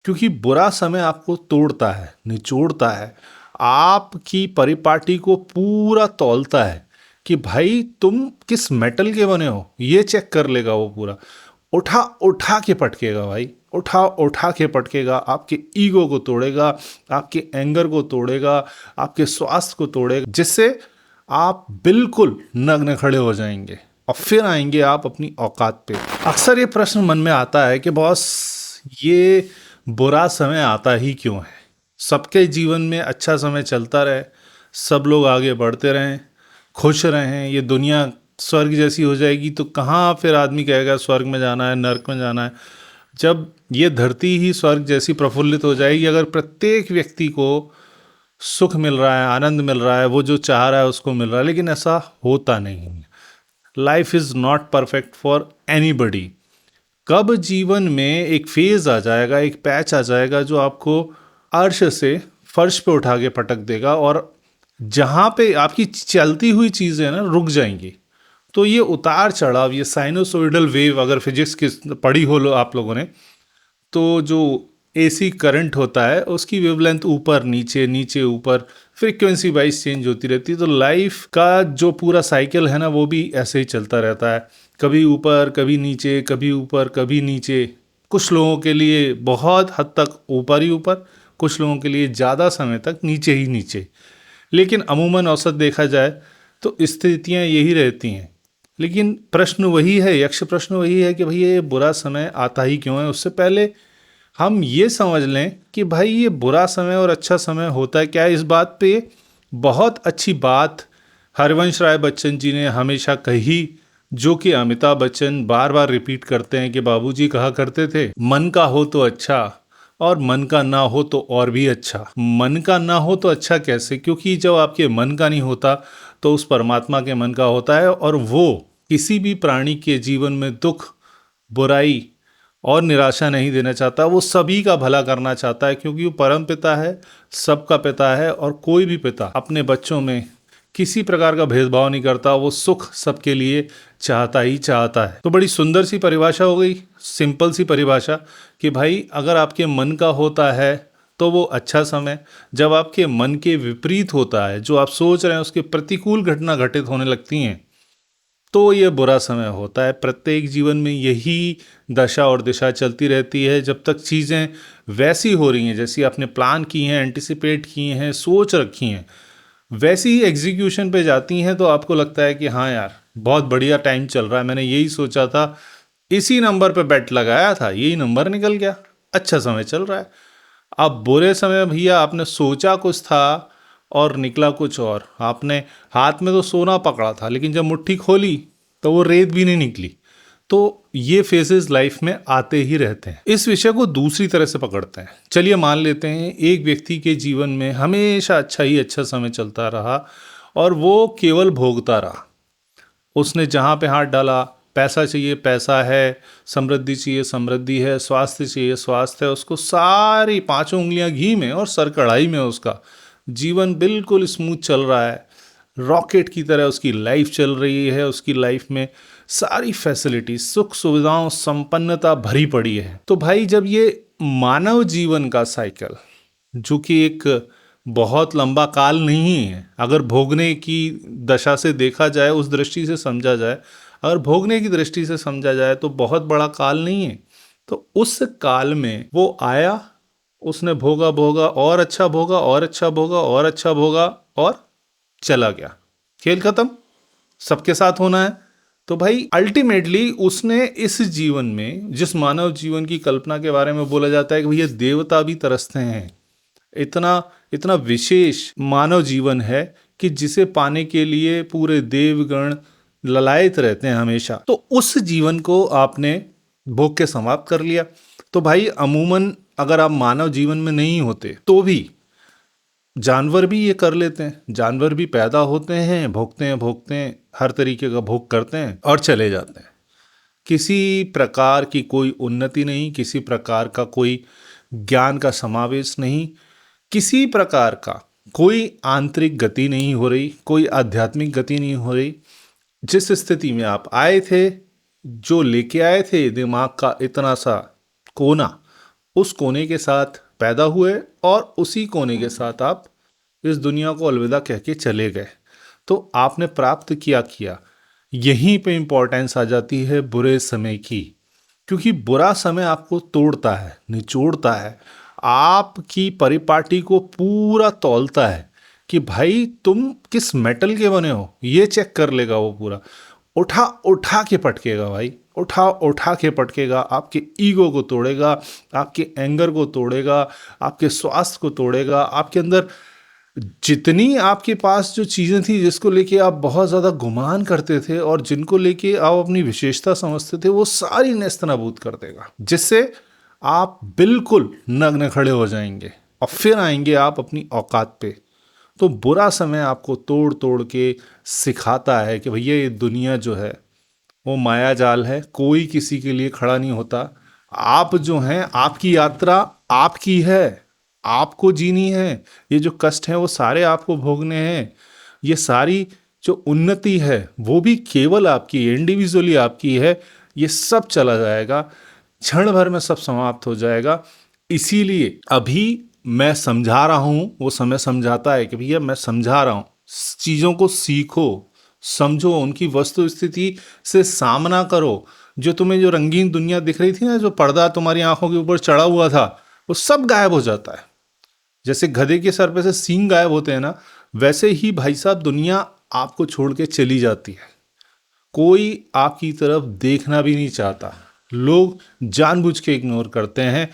क्योंकि बुरा समय आपको तोड़ता है, निचोड़ता है, आपकी परिपाटी को पूरा तौलता है कि भाई तुम किस मेटल के बने हो, ये चेक कर लेगा वो पूरा। उठा उठा के पटकेगा भाई, उठा उठा के पटकेगा, आपके ईगो को तोड़ेगा, आपके एंगर को तोड़ेगा, आपके स्वास्थ्य को तोड़ेगा, जिससे आप बिल्कुल नग्न खड़े हो जाएंगे और फिर आएंगे आप अपनी औकात पे। अक्सर ये प्रश्न मन में आता है कि बॉस, ये बुरा समय आता ही क्यों है? सबके जीवन में अच्छा समय चलता रहे, सब लोग आगे बढ़ते रहें, खुश रहें, ये दुनिया स्वर्ग जैसी हो जाएगी तो कहाँ फिर आदमी कहेगा स्वर्ग में जाना है, नर्क में जाना है? जब ये धरती ही स्वर्ग जैसी प्रफुल्लित हो जाएगी, अगर प्रत्येक व्यक्ति को सुख मिल रहा है, आनंद मिल रहा है, वो जो चाह रहा है उसको मिल रहा है, लेकिन ऐसा होता नहीं है। Life is not perfect for anybody. कब जीवन में एक फेज आ जाएगा, एक पैच आ जाएगा जो आपको अर्श से फर्श पे उठा के पटक देगा और जहाँ पे आपकी चलती हुई चीज़ें ना रुक जाएंगी। तो ये उतार चढ़ाव, ये साइनोसोइडल वेव, अगर फिजिक्स की पढ़ी हो लो आप लोगों ने, तो जो एसी करंट होता है उसकी वेवलेंथ ऊपर नीचे नीचे ऊपर फ्रीक्वेंसी वाइज चेंज होती रहती है। तो लाइफ का जो पूरा साइकिल है ना, वो भी ऐसे ही चलता रहता है, कभी ऊपर कभी नीचे, कभी ऊपर कभी नीचे। कुछ लोगों के लिए बहुत हद तक ऊपर ही ऊपर, कुछ लोगों के लिए ज़्यादा समय तक नीचे ही नीचे। लेकिन अमूमन औसत देखा जाए तो स्थितियाँ यही रहती हैं। लेकिन प्रश्न वही है, यक्ष प्रश्न वही है कि भाई ये बुरा समय आता ही क्यों है। उससे पहले हम ये समझ लें कि भाई ये बुरा समय और अच्छा समय होता है क्या है। इस बात पे बहुत अच्छी बात हरिवंश राय बच्चन जी ने हमेशा कही, जो कि अमिताभ बच्चन बार बार रिपीट करते हैं कि बाबूजी कहा करते थे, मन का हो तो अच्छा और मन का ना हो तो और भी अच्छा। मन का ना हो तो अच्छा कैसे? क्योंकि जब आपके मन का नहीं होता तो उस परमात्मा के मन का होता है, और वो किसी भी प्राणी के जीवन में दुख, बुराई और निराशा नहीं देना चाहता। वो सभी का भला करना चाहता है, क्योंकि वो परम पिता है, सबका पिता है, और कोई भी पिता अपने बच्चों में किसी प्रकार का भेदभाव नहीं करता। वो सुख सबके लिए चाहता ही चाहता है। तो बड़ी सुंदर सी परिभाषा हो गई, सिंपल सी परिभाषा, कि भाई अगर आपके मन का होता है तो वो अच्छा समय, जब आपके मन के विपरीत होता है, जो आप सोच रहे हैं उसके प्रतिकूल घटना घटित होने लगती हैं, तो ये बुरा समय होता है। प्रत्येक जीवन में यही दशा और दिशा चलती रहती है। जब तक चीज़ें वैसी हो रही हैं जैसी आपने प्लान की हैं, एंटिसिपेट की हैं, सोच रखी हैं, वैसी ही एग्जीक्यूशन पे जाती हैं, तो आपको लगता है कि हाँ यार बहुत बढ़िया टाइम चल रहा है, मैंने यही सोचा था, इसी नंबर पे बेट लगाया था, यही नंबर निकल गया, अच्छा समय चल रहा है। अब बुरे समय भैया, आपने सोचा कुछ था और निकला कुछ और। आपने हाथ में तो सोना पकड़ा था, लेकिन जब मुट्ठी खोली तो वो रेत भी नहीं निकली। तो ये फेजेस लाइफ में आते ही रहते हैं। इस विषय को दूसरी तरह से पकड़ते हैं। चलिए मान लेते हैं एक व्यक्ति के जीवन में हमेशा अच्छा ही अच्छा समय चलता रहा और वो केवल भोगता रहा। उसने जहाँ पे हाथ डाला, पैसा चाहिए पैसा है, समृद्धि चाहिए समृद्धि है, स्वास्थ्य चाहिए स्वास्थ्य है, उसको सारी पांचों उंगलियां घी में और सर कढ़ाई में, उसका जीवन बिल्कुल स्मूथ चल रहा है, रॉकेट की तरह उसकी लाइफ चल रही है। उसकी लाइफ में सारी फैसिलिटी, सुख सुविधाओं, संपन्नता भरी पड़ी है। तो भाई जब ये मानव जीवन का साइकिल, जो कि एक बहुत लंबा काल नहीं है, अगर भोगने की दशा से देखा जाए, उस दृष्टि से समझा जाए, अगर भोगने की दृष्टि से समझा जाए तो बहुत बड़ा काल नहीं है। तो उस काल में वो आया, उसने भोगा भोगा और अच्छा भोगा और अच्छा भोगा और अच्छा भोगा और चला गया, खेल खत्म, सबके साथ होना है। तो भाई अल्टीमेटली उसने इस जीवन में, जिस मानव जीवन की कल्पना के बारे में बोला जाता है कि भैया देवता भी तरसते हैं, इतना इतना विशेष मानव जीवन है कि जिसे पाने के लिए पूरे देवगण ललायत रहते हैं हमेशा, तो उस जीवन को आपने भोग के समाप्त कर लिया। तो भाई अमूमन अगर आप मानव जीवन में नहीं होते तो भी जानवर भी ये कर लेते हैं। जानवर भी पैदा होते हैं, भोगते हैं, हर तरीके का भोग करते हैं और चले जाते हैं। किसी प्रकार की कोई उन्नति नहीं, किसी प्रकार का कोई ज्ञान का समावेश नहीं, किसी प्रकार का कोई आंतरिक गति नहीं हो रही, कोई आध्यात्मिक गति नहीं हो रही। जिस स्थिति में आप आए थे, जो लेके आए थे दिमाग का इतना सा कोना, उस कोने के साथ पैदा हुए और उसी कोने के साथ आप इस दुनिया को अलविदा कह के चले गए। तो आपने प्राप्त किया किया। यहीं पे इम्पोर्टेंस आ जाती है बुरे समय की, क्योंकि बुरा समय आपको तोड़ता है, निचोड़ता है, आपकी परिपाटी को पूरा तौलता है कि भाई तुम किस मेटल के बने हो, ये चेक कर लेगा वो पूरा। उठा उठा के पटकेगा भाई, उठा उठा के पटकेगा, आपके ईगो को तोड़ेगा, आपके एंगर को तोड़ेगा, आपके स्वास्थ्य को तोड़ेगा, आपके अंदर जितनी आपके पास जो चीज़ें थी जिसको लेके आप बहुत ज़्यादा गुमान करते थे और जिनको लेके आप अपनी विशेषता समझते थे, वो सारी नेस्तनाबूद कर देगा, जिससे आप बिल्कुल नग्न खड़े हो जाएंगे और फिर आएंगे आप अपनी औकात पे। तो बुरा समय आपको तोड़ तोड़ के सिखाता है कि भैया ये दुनिया जो है वो माया जाल है, कोई किसी के लिए खड़ा नहीं होता। आप जो हैं, आपकी यात्रा आपकी है, आपको जीनी है। ये जो कष्ट है वो सारे आपको भोगने हैं। ये सारी जो उन्नति है वो भी केवल आपकी है, इंडिविजुअली आपकी है। ये सब चला जाएगा, क्षण भर में सब समाप्त हो जाएगा। इसीलिए अभी मैं समझा रहा हूं, वो समय समझाता है कि भैया मैं समझा रहा हूं, चीजों को सीखो, समझो, उनकी वस्तु स्थिति से सामना करो। जो तुम्हें जो रंगीन दुनिया दिख रही थी ना, जो पर्दा तुम्हारी आंखों के ऊपर चढ़ा हुआ था, वो सब गायब हो जाता है। जैसे गधे के सर पे से सींग गायब होते हैं ना, वैसे ही भाई साहब दुनिया आपको छोड़ के चली जाती है। कोई आपकी तरफ देखना भी नहीं चाहता, लोग जानबूझ के इग्नोर करते हैं।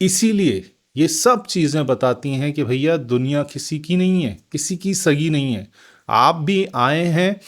इसीलिए ये सब चीज़ें बताती हैं कि भैया दुनिया किसी की नहीं है, किसी की सगी नहीं है। आप भी आए हैं,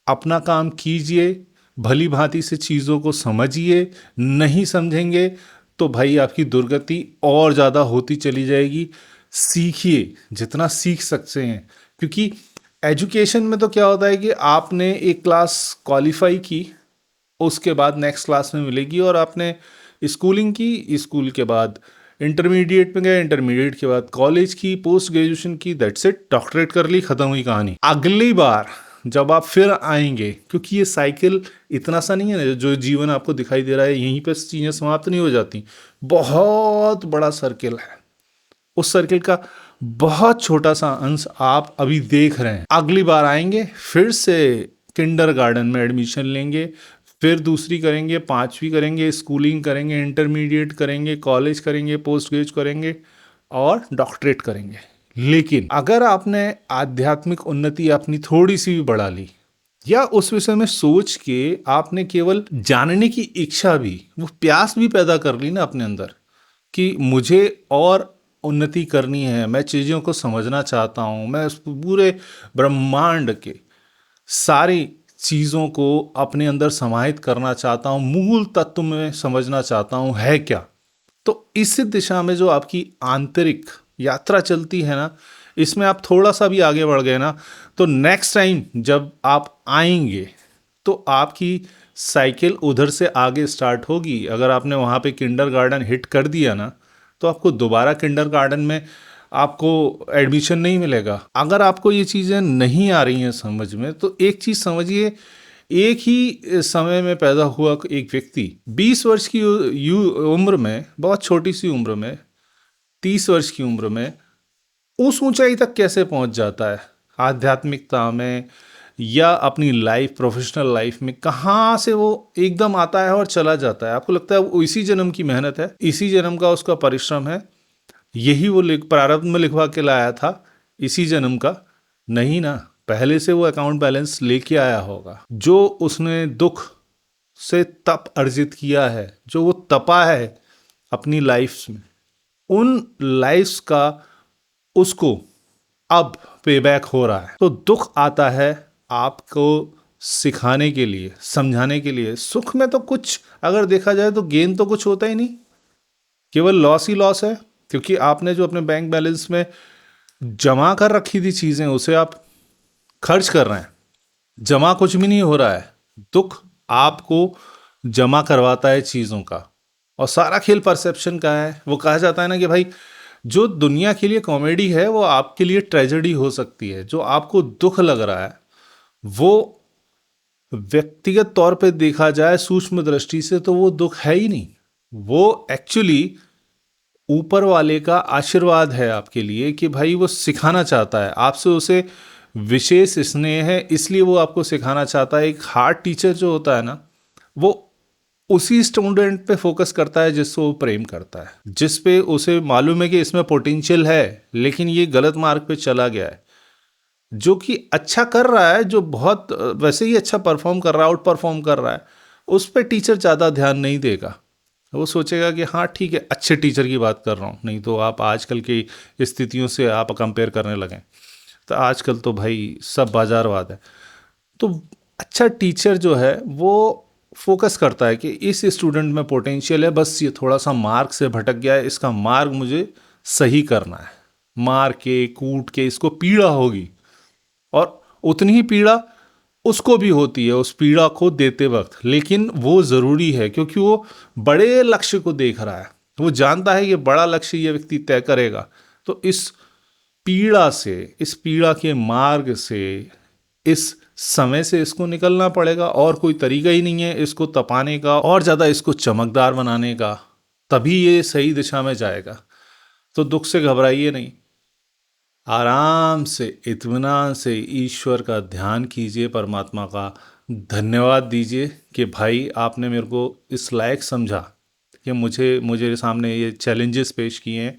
अपना काम कीजिए, भली भांति से चीज़ों को समझिए। नहीं समझेंगे तो भाई आपकी दुर्गति और ज़्यादा होती चली जाएगी। सीखिए जितना सीख सकते हैं, क्योंकि एजुकेशन में तो क्या होता है कि आपने एक क्लास क्वालिफाई की, उसके बाद नेक्स्ट क्लास में मिलेगी, और आपने स्कूलिंग की, स्कूल के बाद इंटरमीडिएट में गए, इंटरमीडिएट के बाद कॉलेज की, पोस्ट ग्रेजुएशन की, दैट्स इट, डॉक्टरेट कर ली, खत्म हुई कहानी। अगली बार जब आप फिर आएंगे, क्योंकि ये साइकिल इतना सा नहीं है ना, जो जीवन आपको दिखाई दे रहा है यहीं पर चीज़ें समाप्त नहीं हो जाती। बहुत बड़ा सर्किल है, उस सर्किल का बहुत छोटा सा अंश आप अभी देख रहे हैं। अगली बार आएंगे फिर से किंडरगार्टन में एडमिशन लेंगे, फिर दूसरी करेंगे, पांचवी करेंगे, स्कूलिंग करेंगे, इंटरमीडिएट करेंगे, कॉलेज करेंगे, पोस्ट ग्रेजुएट करेंगे और डॉक्टरेट करेंगे। लेकिन अगर आपने आध्यात्मिक उन्नति अपनी थोड़ी सी भी बढ़ा ली, या उस विषय में सोच के आपने केवल जानने की इच्छा भी, वो प्यास भी पैदा कर ली ना अपने अंदर, कि मुझे और उन्नति करनी है, मैं चीज़ों को समझना चाहता हूँ, मैं उस पूरे ब्रह्मांड के सारी चीज़ों को अपने अंदर समाहित करना चाहता हूँ, मूल तत्व में समझना चाहता हूँ है क्या। तो इस दिशा में जो आपकी आंतरिक यात्रा चलती है ना, इसमें आप थोड़ा सा भी आगे बढ़ गए ना, तो नेक्स्ट टाइम जब आप आएंगे तो आपकी साइकिल उधर से आगे स्टार्ट होगी। अगर आपने वहाँ पे किंडरगार्टन हिट कर दिया ना, तो आपको दोबारा किंडरगार्टन में आपको एडमिशन नहीं मिलेगा। अगर आपको ये चीज़ें नहीं आ रही हैं समझ में, तो एक चीज़ समझिए, एक ही समय में पैदा हुआ एक व्यक्ति 20 वर्ष की उम्र में, बहुत छोटी सी उम्र में, 30 वर्ष की उम्र में उस ऊंचाई तक कैसे पहुंच जाता है आध्यात्मिकता में, या अपनी लाइफ, प्रोफेशनल लाइफ में कहाँ से वो एकदम आता है और चला जाता है। आपको लगता है वो इसी जन्म की मेहनत है, इसी जन्म का उसका परिश्रम है, यही वो प्रारब्ध में लिखवा के लाया था इसी जन्म का। नहीं ना, पहले से वो अकाउंट बैलेंस लेके आया होगा। जो उसने दुख से तप अर्जित किया है, जो वो तपा है अपनी लाइफ में, उन लाइफ्स का उसको अब पेबैक हो रहा है। तो दुख आता है आपको सिखाने के लिए, समझाने के लिए। सुख में तो कुछ अगर देखा जाए तो गेन तो कुछ होता ही नहीं, केवल लॉस ही लॉस है, क्योंकि आपने जो अपने बैंक बैलेंस में जमा कर रखी थी चीज़ें, उसे आप खर्च कर रहे हैं, जमा कुछ भी नहीं हो रहा है। दुख आपको जमा करवाता है चीज़ों का, और सारा खेल परसेप्शन का है। वो कहा जाता है ना कि भाई जो दुनिया के लिए कॉमेडी है वो आपके लिए ट्रेजेडी हो सकती है। जो आपको दुख लग रहा है वो व्यक्तिगत तौर पे देखा जाए सूक्ष्म दृष्टि से तो वो दुख है ही नहीं, वो एक्चुअली ऊपर वाले का आशीर्वाद है आपके लिए कि भाई वो सिखाना चाहता है आपसे, उसे विशेष स्नेह है इसलिए वो आपको सिखाना चाहता है। एक हार्ड टीचर जो होता है ना, वो उसी स्टूडेंट पे फोकस करता है जिसको वो प्रेम करता है, जिस पे उसे मालूम है कि इसमें पोटेंशियल है लेकिन ये गलत मार्ग पे चला गया है। जो कि अच्छा कर रहा है, जो बहुत वैसे ही अच्छा परफॉर्म कर रहा है, आउट परफॉर्म कर रहा है, उस पर टीचर ज़्यादा ध्यान नहीं देगा। वो सोचेगा कि हाँ ठीक है, अच्छे टीचर की बात कर रहा हूँ, नहीं तो आप आजकल की स्थितियों से आप कंपेयर करने लगें तो आजकल तो भाई सब बाजारवाद है। तो अच्छा टीचर जो है वो फोकस करता है कि इस स्टूडेंट में पोटेंशियल है, बस ये थोड़ा सा मार्ग से भटक गया है, इसका मार्ग मुझे सही करना है। मार के कूट के इसको पीड़ा होगी, और उतनी ही पीड़ा उसको भी होती है उस पीड़ा को देते वक्त, लेकिन वो ज़रूरी है क्योंकि वो बड़े लक्ष्य को देख रहा है। वो जानता है कि बड़ा लक्ष्य ये व्यक्ति तय करेगा। तो इस पीड़ा से, इस पीड़ा के मार्ग से, इस समय से इसको निकलना पड़ेगा, और कोई तरीका ही नहीं है इसको तपाने का और ज़्यादा इसको चमकदार बनाने का, तभी ये सही दिशा में जाएगा। तो दुख से घबराइए नहीं, आराम से इत्मीनान से ईश्वर का ध्यान कीजिए, परमात्मा का धन्यवाद दीजिए कि भाई आपने मेरे को इस लायक समझा कि मुझे मुझे सामने ये चैलेंजेस पेश किए हैं,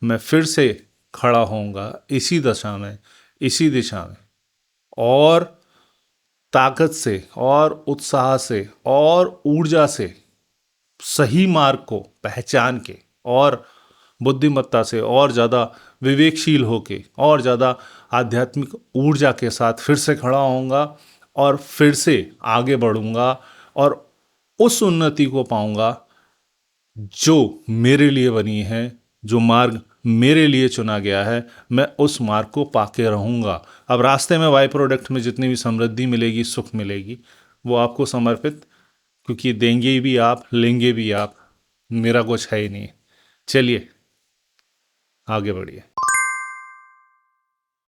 मैं फिर से खड़ा होऊंगा इसी दशा में, इसी दिशा में, और ताकत से और उत्साह से और ऊर्जा से सही मार्ग को पहचान के, और बुद्धिमत्ता से और ज़्यादा विवेकशील होके और ज़्यादा आध्यात्मिक ऊर्जा के साथ फिर से खड़ा होऊंगा और फिर से आगे बढ़ूंगा, और उस उन्नति को पाऊंगा जो मेरे लिए बनी है, जो मार्ग मेरे लिए चुना गया है, मैं उस मार्ग को पाके रहूंगा। अब रास्ते में बाई प्रोडक्ट में जितनी भी समृद्धि मिलेगी, सुख मिलेगी, वो आपको समर्पित, क्योंकि देंगे भी आप, लेंगे भी आप, मेरा कुछ है ही नहीं। चलिए आगे बढ़िए।